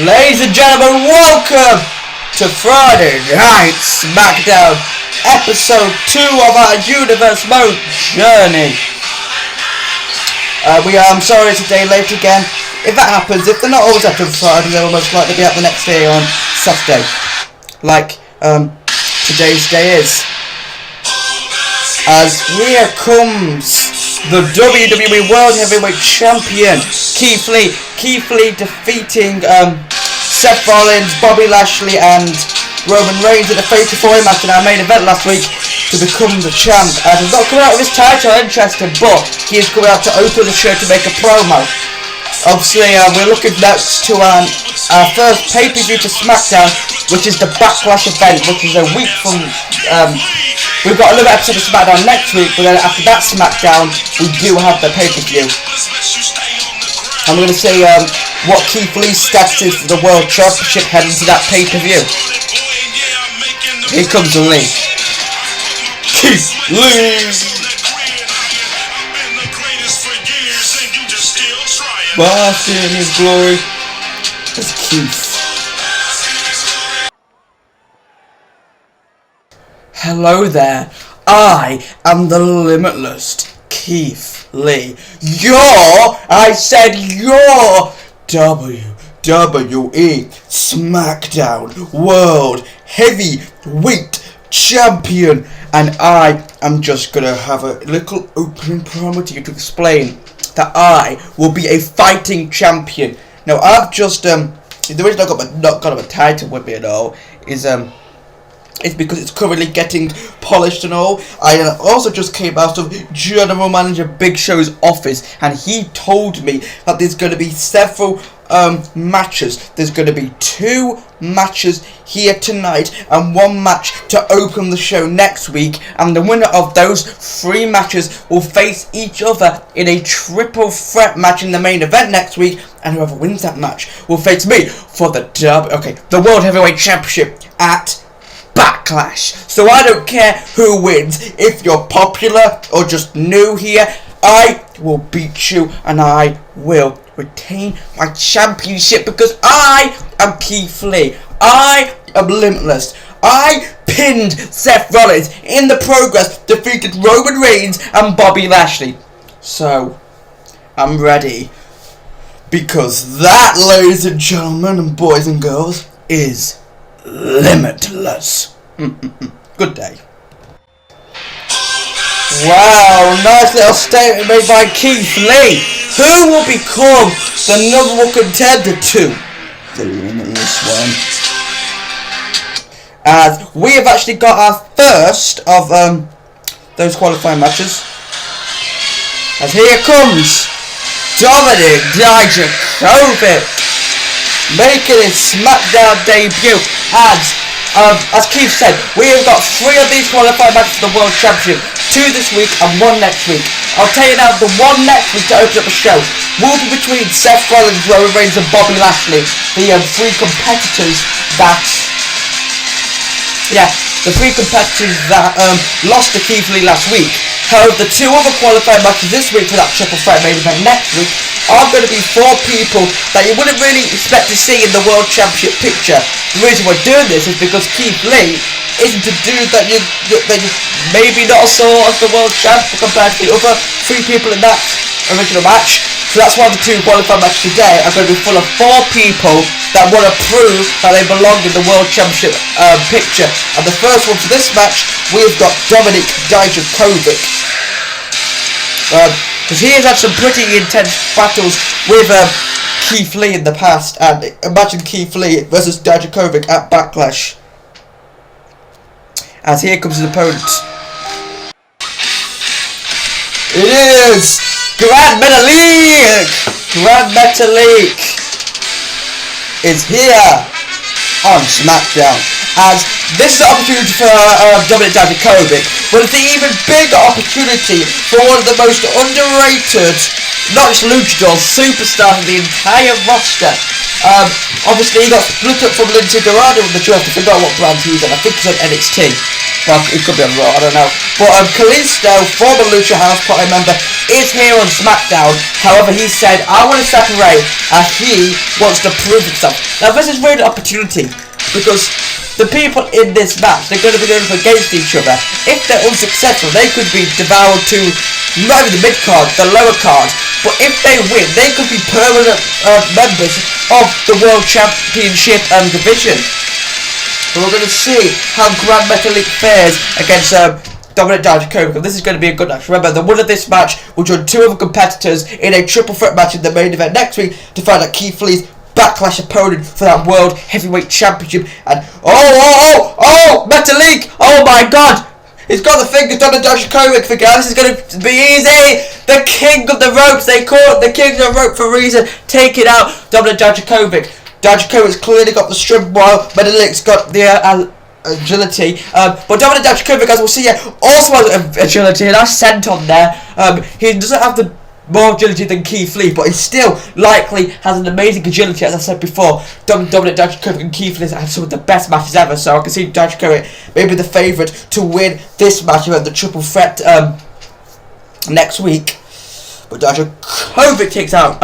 Ladies and gentlemen, welcome to Friday Night Smackdown, episode 2 of our Universe Mode journey. I'm sorry it's a day late again. If that happens, if they're not always out on Friday, they will most likely be out the next day on Saturday. Like today's day is. As here comes the WWE World Heavyweight Champion, Keith Lee. Keith Lee defeating Seth Rollins, Bobby Lashley and Roman Reigns in a Fatal 4-Way match in our main event last week to become the champ. He's not coming out with his title, interesting, but he is coming out to open the show to make a promo. Obviously, we're looking next to our first pay-per-view to Smackdown, which is the Backlash event, which is a week from... we've got another episode of Smackdown next week, but then after that Smackdown, we do have the pay-per-view. I'm going to say what Keith Lee's status is for the World Championship heading to that pay-per-view. Here comes the Lee. Keith Lee! Bask in his glory as Keith. Hello there, I am the limitless Keith Lee. I said your WWE SmackDown World Heavyweight Champion, and I am just gonna have a little opening promo to you to explain that I will be a fighting champion. Now I've just the reason I not got a title with me at all is it's because it's currently getting polished and all. I also just came out of General Manager Big Show's office, and he told me that there's going to be several matches. There's going to be 2 matches here tonight and 1 match to open the show next week, and the winner of those 3 matches will face each other in a triple threat match in the main event next week, and whoever wins that match will face me for the World Heavyweight Championship at Backlash. So I don't care who wins. If you're popular or just new here, I will beat you and I will retain my championship because I am Keith Lee. I am limitless. I pinned Seth Rollins in the progress, defeated Roman Reigns and Bobby Lashley. So I'm ready, because that, ladies and gentlemen and boys and girls, is limitless. Good day. Wow, nice little statement made by Keith Lee. Who will become the number 1 contender to the limitless one? As we have actually got our first of those qualifying matches. As here comes Dominic Dijakovic making his Smackdown debut. As Keith said, we have got 3 of these qualifying matches for the World Championship, 2 this week and 1 next week. I'll tell you now, the 1 next week to open up the show will be between Seth Rollins, Roman Reigns and Bobby Lashley, the 3 competitors that... the 3 competitors that lost to Keith Lee last week. However, the 2 other qualifying matches this week for that triple threat main event next week are going to be 4 people that you wouldn't really expect to see in the World Championship picture. The reason we're doing this is because Keith Lee isn't a dude that you maybe not saw as the World Champ compared to the other 3 people in that original match. So that's why the 2 qualifying matches today are going to be full of 4 people that want to prove that they belong in the World Championship picture. And the first one for this match, we've got Dominic Dijakovic. Because he has had some pretty intense battles with Keith Lee in the past, and imagine Keith Lee versus Dijakovic at Backlash. As here comes his opponent. It is Grand Metalik! Grand Metalik is here on Smackdown. As this is an opportunity for Dominic Dijakovic, but it's an even bigger opportunity for one of the most underrated, not just luchadors, superstars in the entire roster. Obviously he got split up from Lindsay Dorado with the draft. I forgot what brand he's on. I think he's on NXT. Well, it could be on Raw, I don't know. But Kalisto, former Lucha House Party member, is here on Smackdown. However, he said, I want to separate, as he wants to prove himself. Now, this is a really opportunity, because the people in this match, they're going to be going against each other. If they're unsuccessful, they could be devoured to not even the mid-card, the lower card. But if they win, they could be permanent members of the World Championship division. But we're going to see how Grand Metalik fares against Dominic Dijakovic. This is going to be a good match. Remember, the winner of this match will join two other competitors in a triple threat match in the main event next week to find out Keith Lee's backlash opponent for that World Heavyweight Championship. And Metalik! Oh my God! He's got the fingers on the Dijakovic figure. This is going to be easy. The king of the ropes. They call it the king of the rope for a reason. Take it out, Dominic Dijakovic. Dijakovic's clearly got the strength while Metalik's got the agility. But Dominic Dijakovic, as we'll see here, also has agility, and that's sent on there. He doesn't have the more agility than Keith Lee, but he still likely has an amazing agility, as I said before. Dominic Dijakovic and Keith Lee have some of the best matches ever, so I can see Dijakovic maybe the favourite to win this match about the triple threat next week. But Dijakovic takes out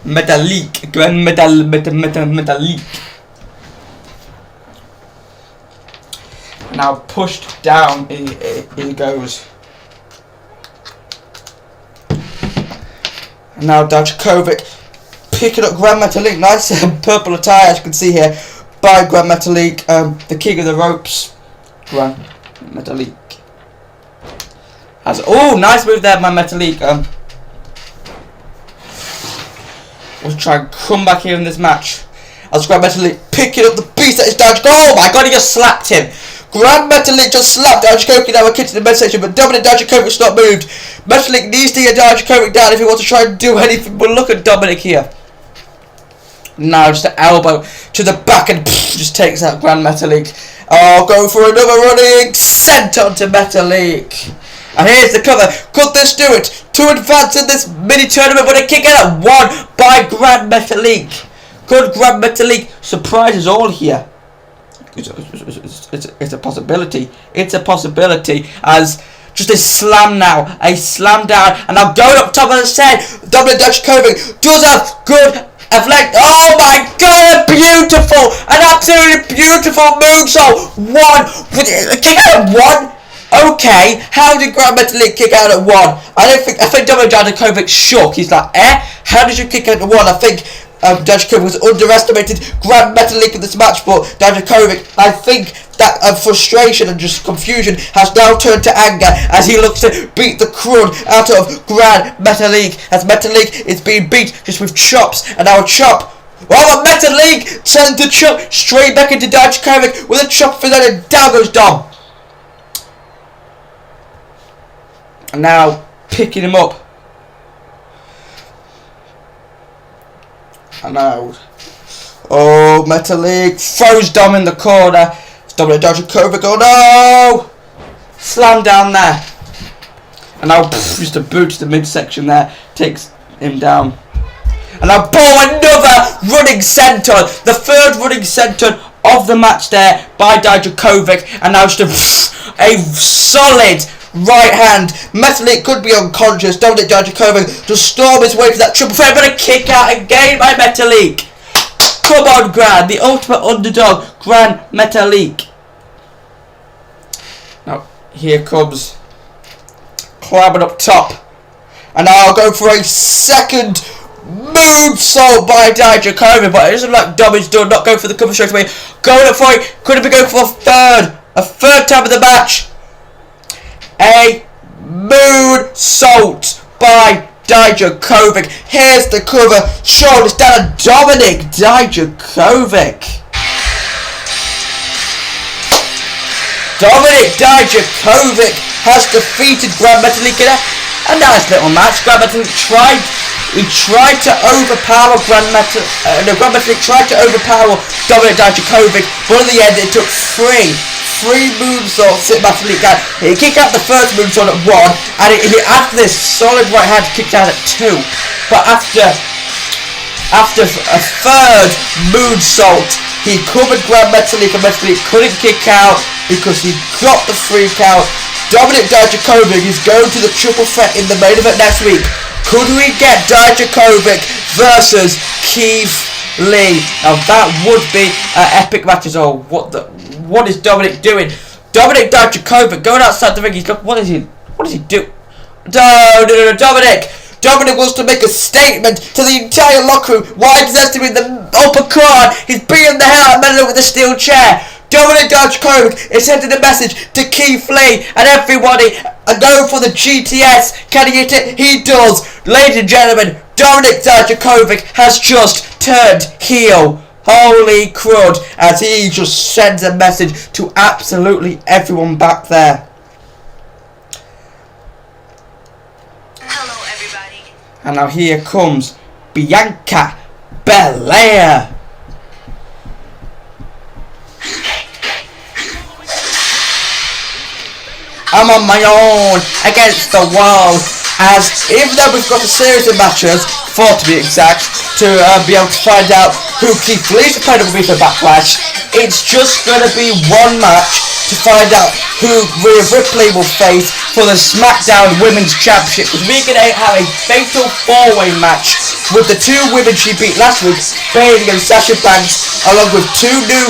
Metalik, Metalik. Now pushed down, he goes. And now Dijakovic picking up Grand Metalik. Nice purple attire, as you can see here, by Grand Metalik, the king of the ropes. Grand Metalik. Nice move there by Metalik. We'll try and come back here in this match. As Grand Metalik picking up the beast that is Dijakovic. Oh my God, he just slapped him. Grand Metalik just slapped Dijakovic now a kick to the midsection, but Dominic Dijakovic's not moved. Metalik needs to get Dijakovic down if he wants to try and do anything. But look at Dominic here. Now just an elbow to the back and just takes out Grand Metalik. Oh, go for another running sent onto Metalik. And here's the cover. Could this do it? To advance in this mini tournament with a kick out at one by Grand Metalik. Could Grand Metalik surprise us all here? It's a possibility. It's a possibility. As just a slam now, a slam down, and now going up top, as I said, Dominic Dijakovic does have good athletic. Oh my God, beautiful, an absolutely beautiful moonsault. A kick out at one. Okay, how did Grand Metalik kick out at one? I think Dominic Dijakovic shook. He's like, how did you kick out at one? I think Dijakovic was underestimated Grand Metalik in this match, but Dijakovic, I think that frustration and just confusion has now turned to anger as he looks to beat the crud out of Grand Metalik, as Metalik is being beat just with chops, and now a chop. Oh, Metalik sends the chop straight back into Dijakovic with a chop for that, and down goes Dom. And now picking him up. And now, Metalik throws Dom in the corner. It's Dominic Dijakovic. Oh no! Slam down there. And now just a boot to the midsection there takes him down. And now another running senton. The third running senton of the match there by Dijakovic. And now just a solid right hand. Metalik could be unconscious. Dominic Dijakovic to storm his way to that triple threat, but a kick out again by Metalik. Come on, Grand, the ultimate underdog, Grand Metalik. Now here comes climbing up top, and now I'll go for a second moonsault by Dijakovic, but it doesn't look like Dom is done. Not going for the cover straight away. Going up for it. Could have been going for a third time of the match. A moonsault by Dijakovic. Here's the cover. Shoulders down on Dominic Dijakovic. Dominic Dijakovic has defeated Grand Metalik in a nice little match. Grand Metalik tried to overpower Grand Metalik tried to overpower Dominic Dijakovic, but in the end it took three moonsaults hit Metalik out. He kicked out the first moonsault at one, and after this solid right hand kicked out at two. But after a third moonsault, he covered Grand Metalik, and Metalik couldn't kick out. because he got the freak out. Dominik Dijakovic is going to the triple threat in the main event next week. Could we get Dijakovic versus Keith Lee? Now that would be an epic match as well. What is Dominik doing? Dominik Dijakovic going outside the ring. He's what is he do? No, Dominik wants to make a statement to the entire locker room. Why does he have to be in the upper card? He's beating the hell out of Mendel with a steel chair. Dominik Dijakovic is sending a message to Keith Lee and everybody and going for the GTS. Can he hit it? He does. Ladies and gentlemen, Dominik Dijakovic has just turned heel. Holy crud, as he just sends a message to absolutely everyone back there. Hello everybody. And now here comes Bianca Belair. I'm on my own against the world, as even though we've got a series of matches, 4 to be exact, to be able to find out who Keith Lee's opponent will be for Backlash, it's just going to be one match to find out who Rhea Ripley will face for the Smackdown Women's Championship, because we're going to have a fatal 4-way match with the 2 women she beat last week, Bayley and Sasha Banks, along with 2 new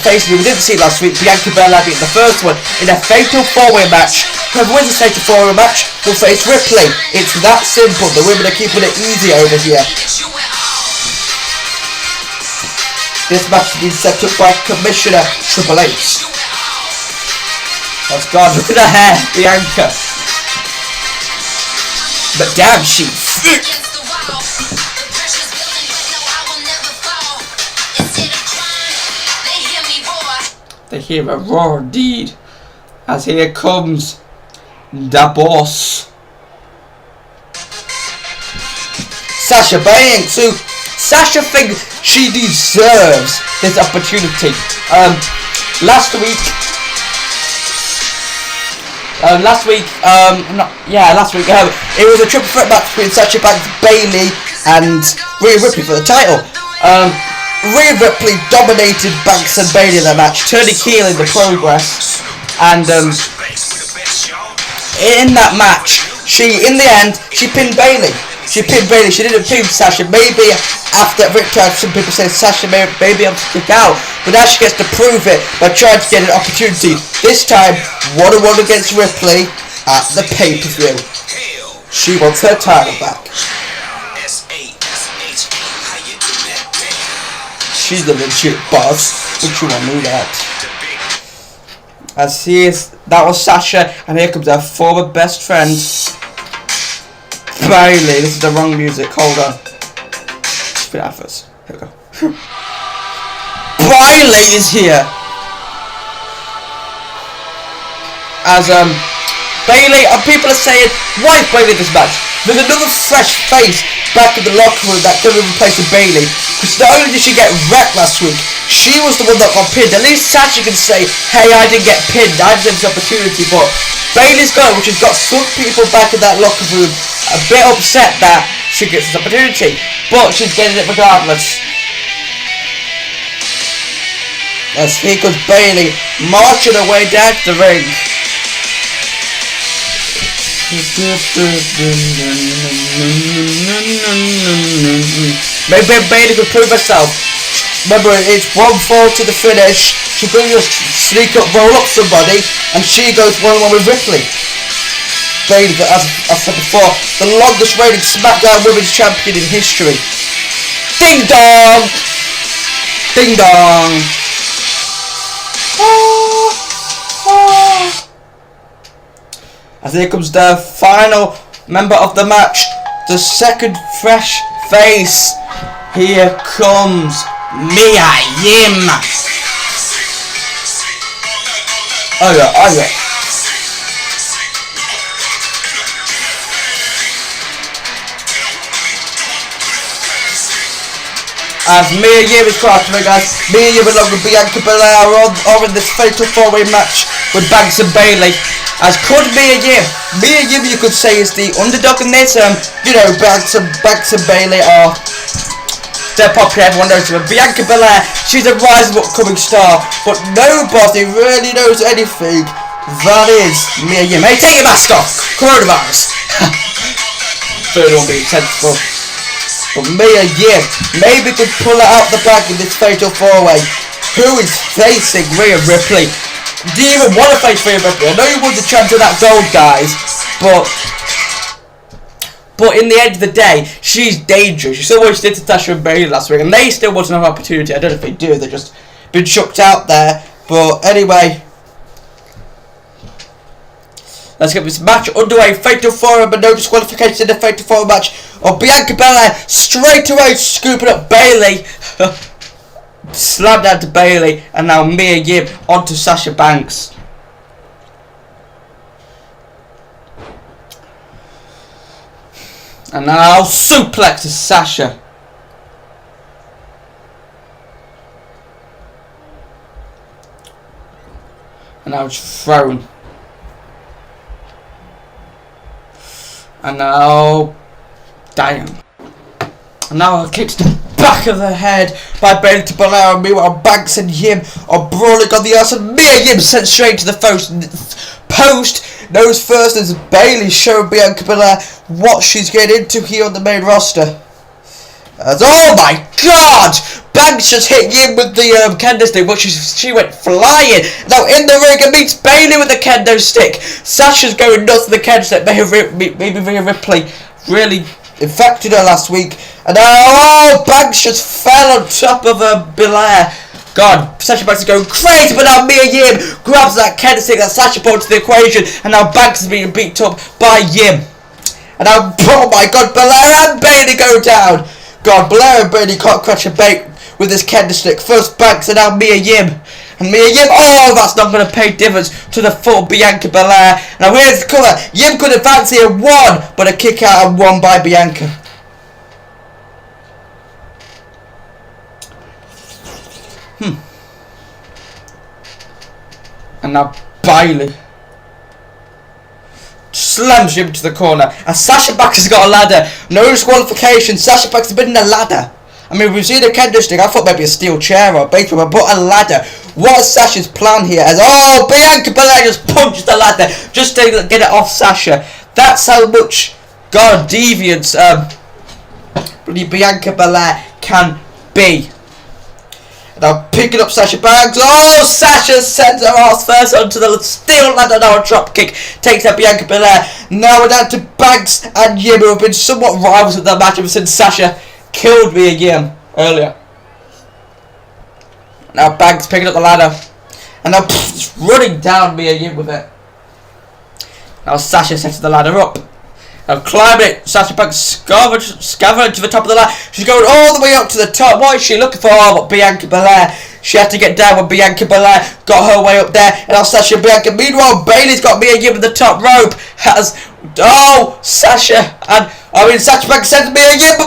faces we didn't see last week, Bianca Belair beat the first one, in a fatal 4-way match. Whoever wins the fatal 4-way match will face Ripley. It's that simple. The women are keeping it easy over here. This match has been set up by Commissioner Triple H. That's God, look at her hair, Bianca. But damn, she's thick. They hear a roar indeed, as here comes the boss, Sasha Banks, who Sasha thinks she deserves this opportunity. Last week, it was a triple threat match between Sasha Banks, Bayley, and Rhea Ripley for the title. Rhea Ripley dominated Banks and Bayley in that match, turning heel in the progress, and in that match, in the end, she pinned Bayley. She didn't pin Sasha. Maybe after Victor, some people say Sasha may be able to kick out, but now she gets to prove it by trying to get an opportunity. This time, 1-on-1 against Ripley at the pay-per-view. She wants her title back. She's the legit boss, but you won't know that. As that was Sasha, and here comes her former best friend, Bayley. This is the wrong music, hold on. Spin out first. Here we go. Bayley is here. As Bayley, and people are saying, why is Bayley this match? There's another fresh face back in the locker room that could have replaced Bayley. Because not only did she get wrecked last week, she was the one that got pinned. At least Sasha can say, hey, I didn't get pinned, I didn't have this opportunity. But Bayley's gone, which has got some people back in that locker room a bit upset that she gets this opportunity. But she's getting it regardless. As here comes Bayley marching her way down to the ring. Maybe Bayley could prove herself. Remember, it's 1-4 to the finish. She could just sneak up, roll up somebody, and she goes 1-1 with Ripley. Bayley, as I said before, the longest reigning Smackdown Women's Champion in history. Ding dong! Ding dong! As here comes the final member of the match, the second fresh face. Here comes Mia Yim. Oh yeah. As Mia Yim is crossed, guys. Mia Yim along with Bianca Belair are in this fatal 4-way match with Banks and Bayley. As could Mia Yim you could say is the underdog in this. You know, Banks and Bayley are They're popular, everyone knows her. Bianca Belair, she's a rising upcoming star, but nobody really knows anything. That is Mia Yim. Hey, take your mask off! Coronavirus! Third one being sensible. But Mia Yim maybe could pull it out the bag in this fatal 4-way. Who is facing Rhea Ripley? Do you even want to face Rhea Ripley? I know you won the chance of that gold, guys, but in the end of the day, she's dangerous. She still always did to Sasha and Bayley last week, and they still want another opportunity. I don't know if they do. They've just been chucked out there. But anyway, let's get this match underway. Fatal 4, but no disqualification in the Fatal 4 match. Or Bianca Belair straight away scooping up Bayley. Slam down to Bayley, and now Mia Yim onto Sasha Banks. And now suplex to Sasha. And now it's thrown. And now, damn. And now a kick to the back of the head by Bayley to Belair. And meanwhile, Banks and Yim are brawling on the arse. And Mia Yim sent straight to the post. Nose first as Bayley showing Bianca Belair what she's getting into here on the main roster. As, oh my god! Banks just hit Yim with the kendo stick, but she went flying. Now in the ring and meets Bayley with the kendo stick. Sasha's going nuts with the kendo stick. Maybe Rhea Ripley really infected her last week. And now Banks just fell on top of Belair. God, Sasha Banks is going crazy, but now Mia Yim grabs that kendo stick that Sasha brought to the equation, and now Banks is being beat up by Yim. And now, oh my god, Belair and Bayley go down. God, Belair and Bayley can't catch a bait with this kendo stick. First Banks and now Mia Yim. And Mia Yim, oh, that's not going to pay dividends to the full Bianca Belair. Now here's the cover. Yim could advance here, won, but a kick out and won by Bianca. And now Bayley slams Yim to the corner. And Sasha Banks has got a ladder. No disqualification. Sasha Banks has been in a ladder. I mean, we've seen a kendo stick. I thought maybe a steel chair or a baseball, but a ladder. What is Sasha's plan here? As Bianca Belair just punched the ladder just to get it off Sasha. That's how much deviance Bianca Belair can be. Now picking up Sasha Banks. Oh, Sasha sends her ass first onto the steel ladder. Now a drop kick takes out Bianca Belair. Now we're down to Banks and Yim, who have been somewhat rivals with that match ever since Sasha killed Mia Yim earlier. Now Banks picking up the ladder. And now running down Mia Yim with it. Now Sasha sets the ladder up. Now climbing it, Sasha Banks scavenging to the top of the ladder. She's going all the way up to the top. What is she looking for? Oh, but Bianca Belair. She had to get down when Bianca Belair got her way up there. And now Sasha and Bianca. Meanwhile, Bayley's got Mia Yim in the top rope. Sasha and Sasha Banks sends Mia Yim.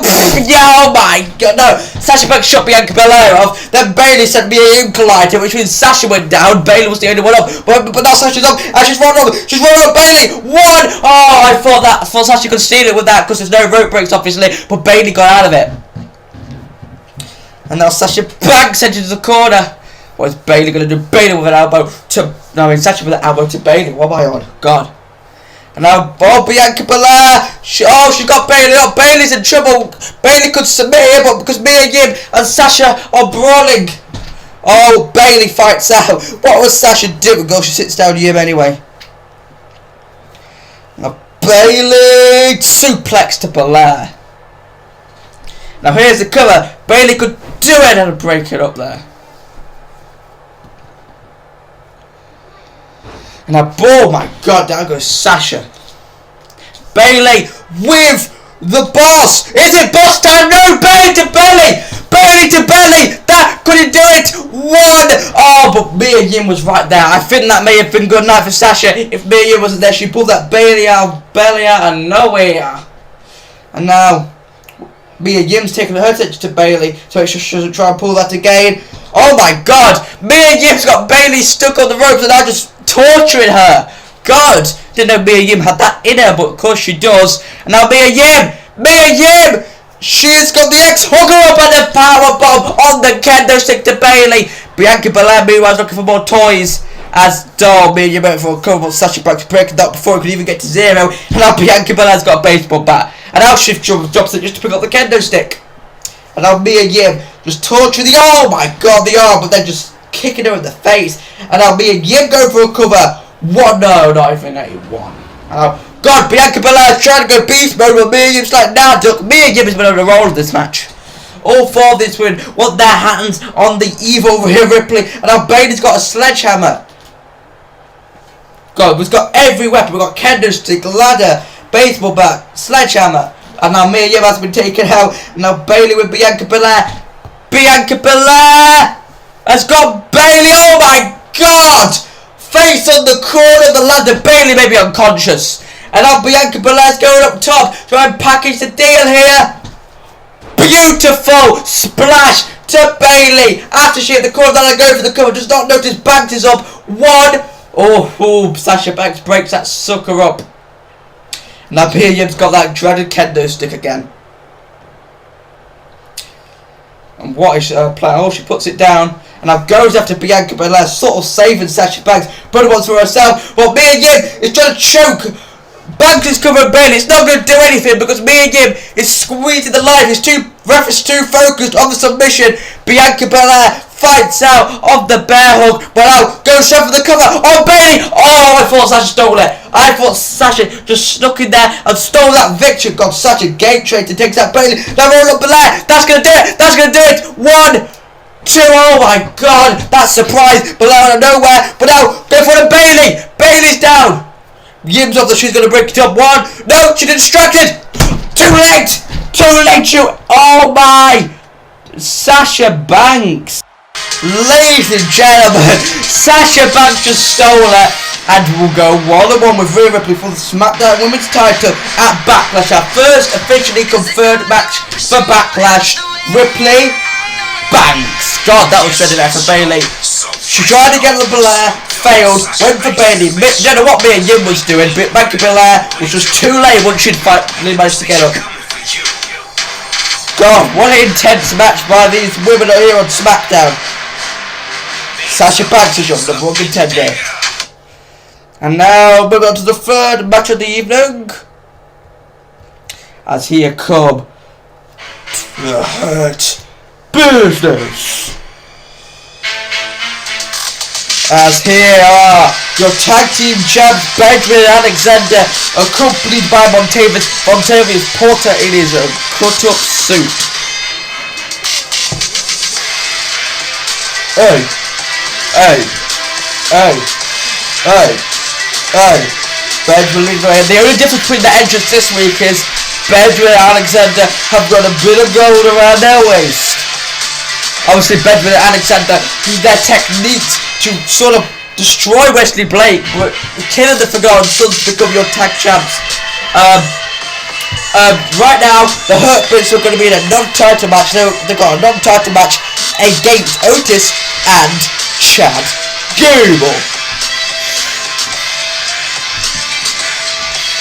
Yeah, oh my god, no. Sasha Banks shot Bianca Belair off. Then Bayley sent Mia Yim collided, which means Sasha went down. Bayley was the only one up. But now Sasha's up and she's running over. She's running over Bayley. One. Oh, I thought Sasha could steal it with that because there's no rope breaks, obviously. But Bayley got out of it. And now Sasha Banks entered the corner. What is Bayley going to do? Bayley with an elbow to... No, Sasha with an elbow to Bayley. What am I on? God. And now, Bianca Belair. She's got Bayley up. Bayley's in trouble. Bayley could submit here, but because Mia Yim and Sasha are brawling. Oh, Bayley fights out. What was Sasha doing? Go, she sits down Yim anyway. Now, Bayley suplex to Belair. Now, here's the cover. Bayley could do it and break it up there. And now, oh my god, down goes Sasha. Bayley with the boss. Is it boss time? No, Bayley to Bayley. Bayley to Bayley. That couldn't do it. One. Oh, but Mia Yim was right there. I think that may have been good night for Sasha. If Mia Yim wasn't there, she pulled that Bayley out of nowhere. And now Mia Yim's taking her attention to Bayley, so she shouldn't try and pull that again. Oh my god. Mia Yim's got Bayley stuck on the ropes and now just torturing her. God, didn't know Mia Yim had that in her, but of course she does. And now Mia Yim She's got the X, hook her up, and the powerbomb on the kendo stick to Bayley. Bianca Belair meanwhile is looking for more toys. As Mia went for a cover, but Sasha Banks breaking that before it could even get to 0. And now Bianca Belair's got a baseball bat. And now Shift drops it just to pick up the kendo stick. And now Mia Yim just torturing the arm, oh my god, the arm, but then just kicking her in the face. And now Mia Yim going for a cover. No, not even 81. And now, God, Bianca Belair trying to go beast mode, but Mia Yim's like, nah, duck. Mia Yim has been on a roll of this match. All 4 of this win want their hands on the evil Rhea Ripley. And now Bayley's got a sledgehammer. God, we've got every weapon. We've got kendo stick, ladder, baseball bat, sledgehammer. And now Mia Yim has been taken out. And now Bayley with Bianca Belair. Bianca Belair has got Bayley. Oh my God! Face on the corner of the ladder. Bayley may be unconscious. And now Bianca Belair's going up top. Trying to package the deal here. Beautiful splash to Bayley. After she hit the corner, then I go for the cover. Does not notice Banks is up. 1. Oh, Sasha Banks breaks that sucker up. Now Mia Yim's got that dreaded kendo stick again. And what is her plan? Oh, she puts it down. And now goes after Bianca Belair, sort of saving Sasha Banks. But wants for herself. Well, Mia Yim is trying to choke. Banks is covering Bayley. It's not going to do anything because Mia Yim is squeezing the life. Ref is too focused on the submission. Bianca Belair fights out of the bear hug, but now goes straight for the cover. Oh, Bayley! Oh, I thought Sasha stole it. I thought Sasha just snuck in there and stole that victory. God, such a game traitor takes out Bayley. Now roll up Belair. That's gonna do it. That's gonna do it. 1, 2. Oh my God, that surprise. Belair out of nowhere, but now go for the Bayley. Bayley's down. Yim's off that she's gonna break it up. 1. No, she got distracted. Too late. Too late. Oh my. Sasha Banks. Ladies and gentlemen, Sasha Banks just stole it, and we'll go 1-on-1 with Rhea Ripley for the Smackdown Women's title at Backlash. Our first officially confirmed match for Backlash. Ripley, Banks. God, that was dreaded there for Bayley. She tried to get the Belair, failed, went for Bayley. Don't know what Mia Yim was doing, but Bianca Belair was just too late once she'd managed to get up. God, what an intense match by these women here on Smackdown. Sasha Banks is your #1 contender. And now moving on to the 3rd match of the evening. As here come the Hurt Business. As here are your tag team champs Benjamin and Alexander, accompanied by Montavious Porter in his cut-up suit. Hey. Benjamin, the only difference between the entrance this week is Benjamin and Alexander have got a bit of gold around their waist. Obviously Benjamin and Alexander use their techniques to sort of destroy Wesley Blake, but killing the Forgotten Sons to become your tag champs. Right now, the Hurt Business are going to be in a non-title match. They've got a non-title match against Otis and Chad Gable.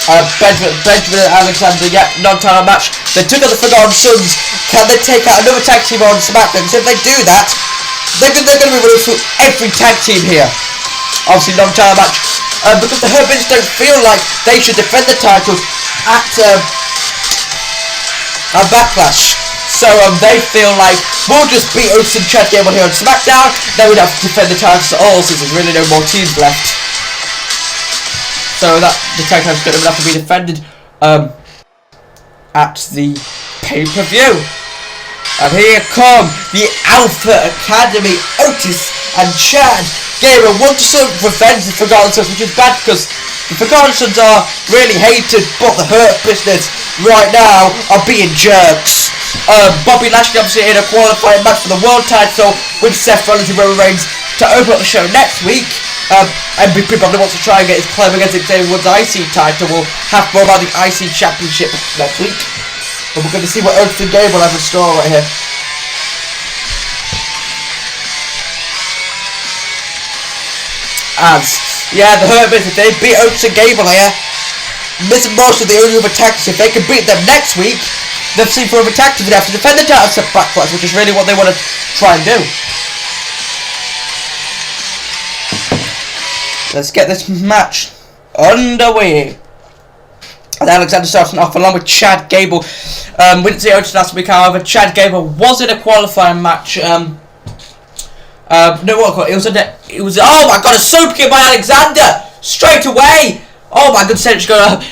Benjamin and Alexander, yeah, non-title match. They took out the Forgotten Sons. Can they take out another tag team on Smackdown? So if they do that, they're going to be running through every tag team here. Obviously, non-title match. Because the Hurt Business don't feel like they should defend the titles at Backlash. So they feel like we'll just beat Otis and Chad Gable here on Smackdown. Then we'd have to defend the titles at all, since there's really no more teams left. So that the tag titles going to have to be defended at the pay-per-view. And here come the Alpha Academy, Otis and Chad Gable want to revenge the Forgotten Sons, which is bad because the Forgotten Sons are really hated, but the Hurt Business right now are being jerks. Bobby Lashley obviously in a qualifying match for the world title with Seth Rollins and Roman Reigns to open up the show next week. MVP probably wants to try and get his claim against Xavier Woods' IC title. We'll have more about the IC Championship next week. But we're going to see what Otis and Gable have in store right here. The Hurt Business, they beat Otis and Gable here, missing most of the only other tactics. If they can beat them next week, they've seen for other tactics. They have to defend the titles at Backlash, which is really what they want to try and do. Let's get this match underway. And Alexander starting off along with Chad Gable. We didn't see Otis last week, however. Chad Gable was in a qualifying match. No, what? It was. Oh my God! A super kick by Alexander straight away. Oh my goodness!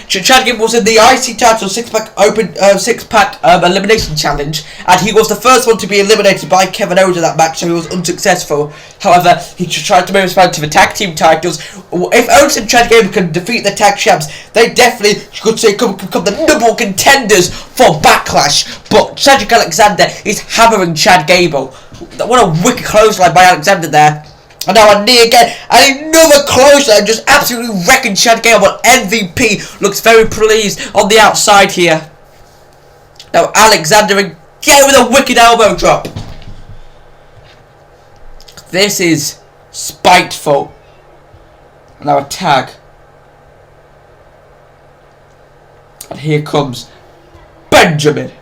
Chad Gable was in the IC title six-pack elimination challenge, and he was the first one to be eliminated by Kevin Owens in that match, so he was unsuccessful. However, he tried to move his man to the tag team titles. If Owens and Chad Gable can defeat the tag champs, they definitely could say become the number one contenders for Backlash. But Cedric Alexander is hammering Chad Gable. What a wicked clothesline by Alexander there. And now a knee again, and another clothesline, just absolutely wrecking Chad Gable. MVP looks very pleased on the outside here. Now Alexander again with a wicked elbow drop. This is spiteful. Now a tag. And here comes Benjamin.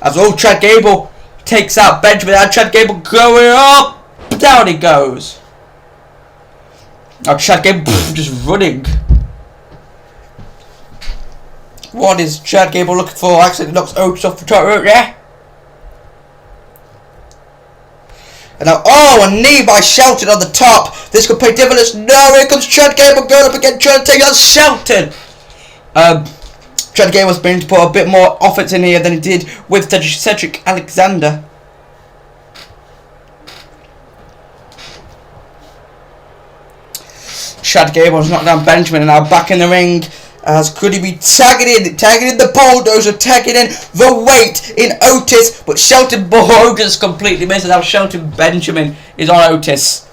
As old Chad Gable takes out Benjamin, and Chad Gable going up. Down he goes. Now Chad Gable just running. What is Chad Gable looking for? Actually knocks Otis off the top rope there. And now, oh, a knee by Shelton on the top. This could pay dividends. No, here comes Chad Gable going up again, trying to take out Shelton. Chad Gable was beginning to put a bit more offense in here than he did with Cedric Alexander. Chad Gable has knocked down Benjamin, and now back in the ring. As could he be tagging in the bulldozer, tagging in the weight in Otis, but Shelton Otis completely misses. Now Shelton Benjamin is on Otis.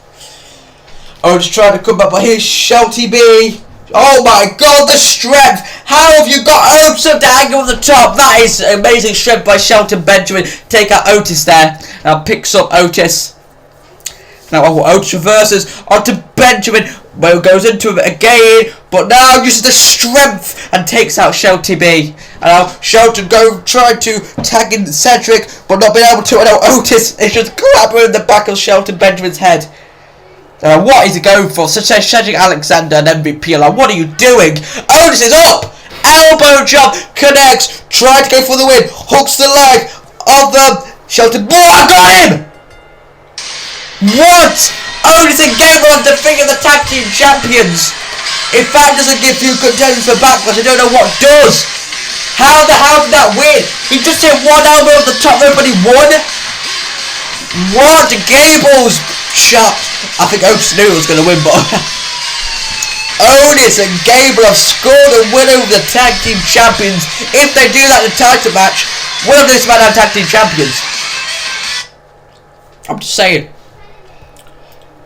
Otis trying to come back, but here's Shelty B. Oh my God, the strength! How have you got Otis to hang on the top? That is amazing strength by Shelton Benjamin. Take out Otis there. Now picks up Otis. Now Otis reverses onto Benjamin. Well, goes into him again, but now uses the strength and takes out Shelty B. And now Shelton trying to tag in Cedric, but not being able to. And now Otis is just grabbing in the back of Shelton Benjamin's head. What is he going for? Such as Cedric Alexander and MVP. Like, what are you doing? Otis is up! Elbow drop, connects, trying to go for the win, hooks the leg of Shelton. Oh, I got him! What? Otis and Gable are defeating the tag team champions. If that doesn't give you contenders for Backlash, I don't know what does. How did that win? He just hit one elbow at the top rope, but he won. What? Gable's shot. I think Otis knew he was going to win, but Otis and Gable have scored a win over the tag team champions. If they do that in the title match, will this man have tag team champions? I'm just saying.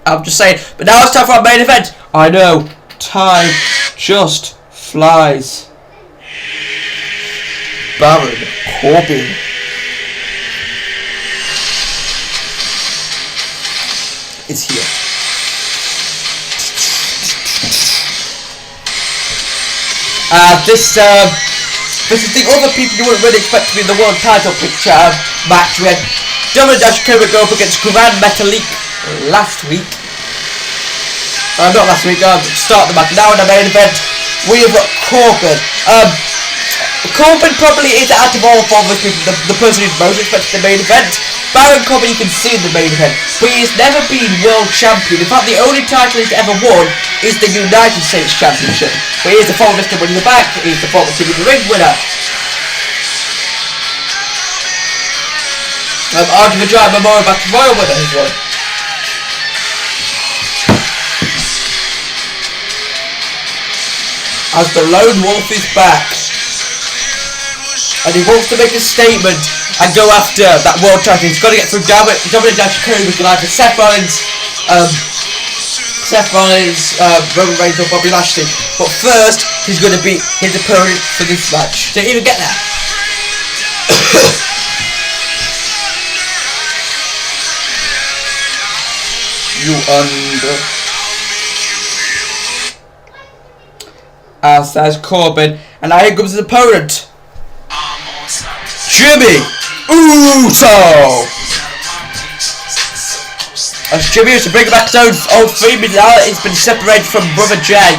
But now it's time for our main event. I know, time just flies. Baron Corbin is here. This is the other people you wouldn't really expect to be in the world title picture match. We had WWE go up against Grand Metalik last week. Not last week, start the match. Now in the main event, we have got Corbin. Corbin probably is out of all four of those people the person who's most expected in the main event. Baron Corbin you can see in the main event, but he's never been world champion. In fact, the only title he's ever won is the United States Championship. But here's the former Mr. Money in the Bank, he's the former King of the Ring winner. Arguing the Giant Memorial Battle Royal winner has won. As the Lone Wolf is back. And he wants to make a statement and go after that world title. He's got to get through Dominic Mysterio, like Seth Rollins, Roman Reigns or Bobby Lashley. But first, he's going to beat his opponent for this match. Didn't even get there. You under. Says Corbin, and now here comes his opponent. Jimmy Uso. As Jimmy Uso bringing back his old theme now that he's been separated from Brother Jay.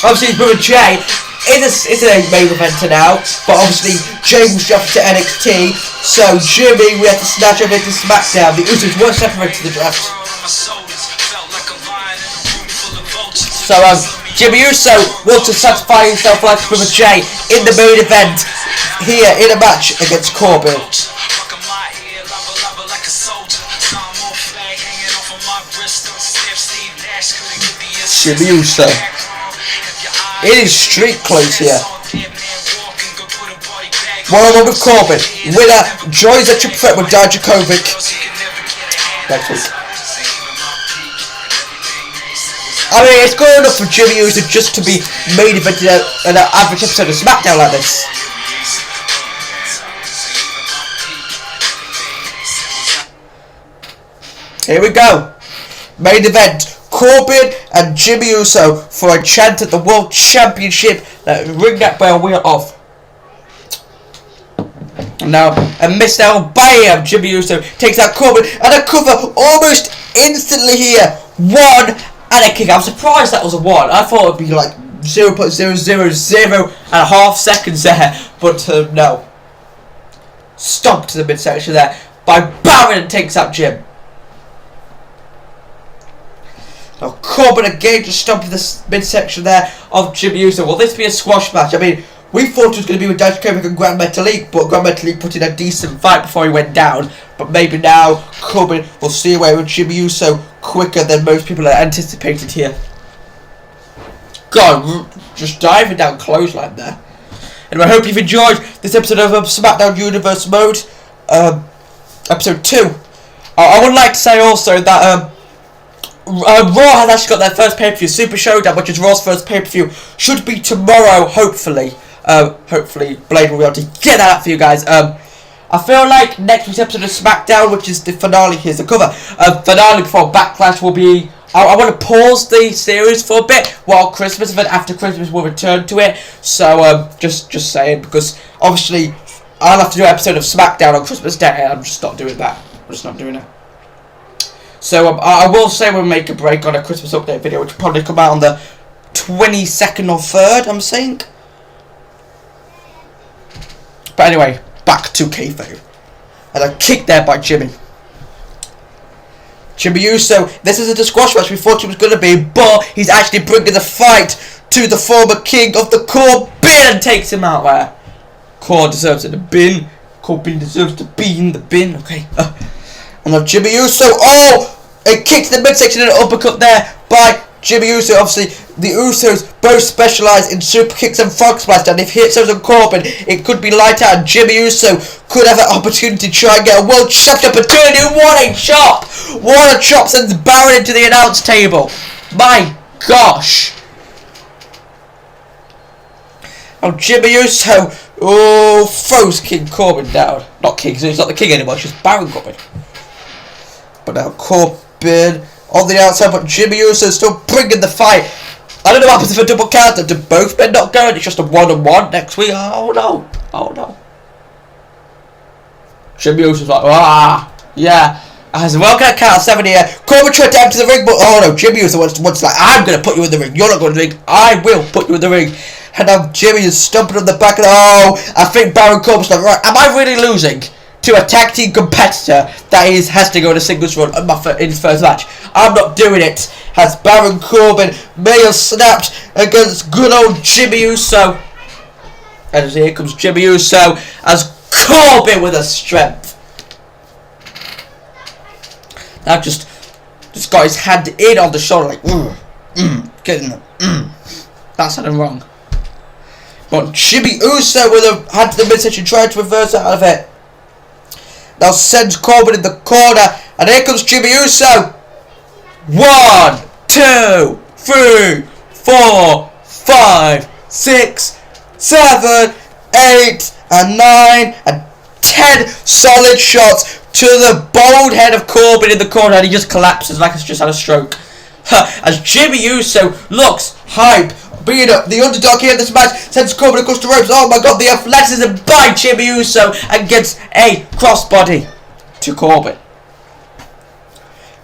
Obviously, his Brother Jay is a main eventer now, but obviously Jay was drafted to NXT, so Jimmy we had to snatch him into Smackdown. The Usos weren't separated to the draft. So Jimmy Uso wants to satisfy himself like Brother Jay in the main event here in a match against Corbin. Jimmy Uso in his street clothes here. One-on-one with Corbin. Winner joins a triple threat with Dijakovic next week. I mean, it's good enough for Jimmy Uso just to be main evented in an average episode of Smackdown like this. Here we go. Main event. Corbin and Jimmy Uso for a chance at the World Championship. Ring that bell wheel off. Now, a missed out bam. Jimmy Uso takes out Corbin and a cover almost instantly here. 1 and a kick. I was surprised that was a 1. I thought it would be like 0.000.5 seconds there, but no. Stomped to the midsection there by Baron and takes out Jim. Now Corbin again just stomping the midsection there of Jimmy Uso. Will this be a squash match? I mean, we thought it was going to be with Dijakovic and Grand Metalik, but Grand Metalik put in a decent fight before he went down. But maybe now Corbin will see away with Jimmy Uso quicker than most people had anticipated here. God, just diving down clothesline there. And I hope you've enjoyed this episode of Smackdown Universe Mode, episode 2. I would like to say also that Raw has actually got their first pay-per-view, Super Showdown, which is Raw's first pay-per-view, should be tomorrow, hopefully. Hopefully Blade will be able to get that out for you guys. I feel like next week's episode of Smackdown, which is the finale, here's the cover, finale before Backlash will be, I want to pause the series for a bit while Christmas, and then after Christmas we'll return to it. So, just saying, because obviously I'll have to do an episode of Smackdown on Christmas Day, and I'm just not doing that. I'm just not doing it. So I will say we'll make a break on a Christmas update video, which will probably come out on the 22nd or 3rd, I'm saying. But anyway, back to kayfabe. And a kick there by Jimmy. Jimmy Uso, this isn't a squash match we thought it was going to be, but he's actually bringing the fight to the former king of the Corbin and takes him out there. Corbin deserves it, the bin. Corbin deserves to be in the bin, okay. And now Jimmy Uso, a kick to the midsection and an uppercut there by Jimmy Uso. Obviously, the Usos both specialise in super kicks and frog splash, and if he hits those on Corbin, it could be light out, and Jimmy Uso could have an opportunity to try and get a world champion opportunity. What a chop! What a chop sends Baron into the announce table. My gosh. Now Jimmy Uso, throws King Corbin down. Not King, so he's not the king anymore, it's just Baron Corbin. But now Corbin on the outside, but Jimmy Uso still bringing the fight. I don't know what happens if a double counter. Do both men not go? It's just a 1-on-1 next week. Oh no. Oh no. Jimmy Uso's like, yeah. As well can I count 7 here. Corbin tried to enter the ring, but oh no, Jimmy Uso wants like, I'm going to put you in the ring. You're not going to the ring. I will put you in the ring. And now Jimmy is stumping on the back of the, I think Baron Corbin's like, right, am I really losing to a tag team competitor that has to go in a singles run in his first match? I'm not doing it. As Baron Corbin may have snapped against good old Jimmy Uso. And here comes Jimmy Uso as Corbin with a strength. Now just got his hand in on the shoulder like, getting them. That sounded wrong. But Jimmy Uso with a hand to the midsection trying to reverse out of it. Now sends Corbin in the corner, and here comes Jimmy Uso. 1, 2, 3, 4, 5, 6, 7, 8, and 9, and 10 solid shots to the bald head of Corbin in the corner, and he just collapses like he's just had a stroke. As Jimmy Uso looks hype, being the underdog here in this match, sends Corbin across the ropes. Oh my god, the athleticism by Jimmy Uso, and gets a crossbody to Corbin.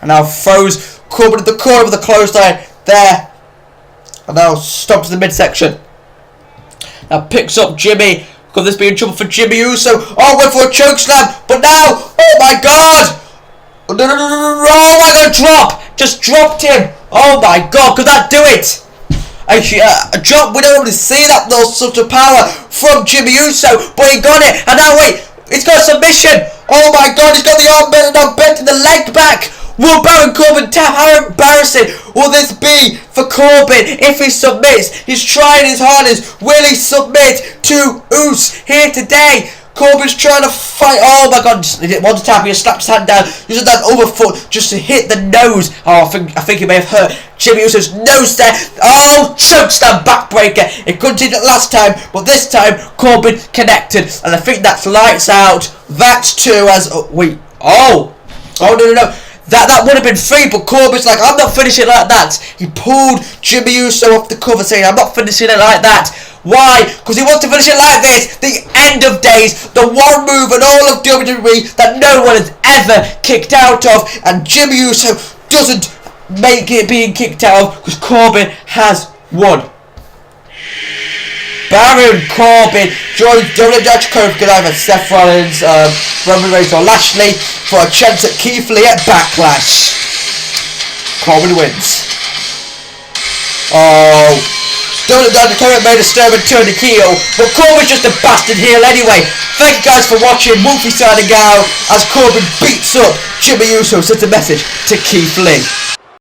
And now throws Corbin at the corner with the clothesline there. And now stops the midsection. Now picks up Jimmy. Could this be in trouble for Jimmy Uso? Oh, went for a choke slam. But now, oh my god. Oh my god, drop. Just dropped him. Oh my god, could that do it? Actually, a drop, we don't really see that though, sort of power from Jimmy Uso. But he got it. And now wait, he's got a submission. Oh my god, he's got the arm bent and now bent the leg back. Will Baron Corbin tap? How embarrassing will this be for Corbin if he submits? He's trying his hardest. Will he submit to Uso here today? Corbin's trying to fight. Oh my god, he didn't want to tap. He slapped his hand down, using that other foot just to hit the nose. Oh, I think he may have hurt Jimmy Uso's nose there. Oh, chokeslam backbreaker. It couldn't hit it last time, but this time Corbin connected. And I think that's lights out. That's two as... Oh, wait. Oh, no. That would have been 3, but Corbin's like, I'm not finishing it like that. He pulled Jimmy Uso off the cover saying, I'm not finishing it like that. Why? Because he wants to finish it like this. The end of days. The one move in all of WWE that no one has ever kicked out of. And Jimmy Uso doesn't make it being kicked out of because Corbin has won. Baron Corbin joins WWE Corbin either Seth Rollins, Roman Reigns or Lashley for a chance at Keith Lee at Backlash. Corbin wins. Oh, WWE Corbin made a stir and turned the heel, but Corbin's just a bastard heel anyway. Thank you guys for watching. Wolfie signing out as Corbin beats up Jimmy Uso, sends a message to Keith Lee.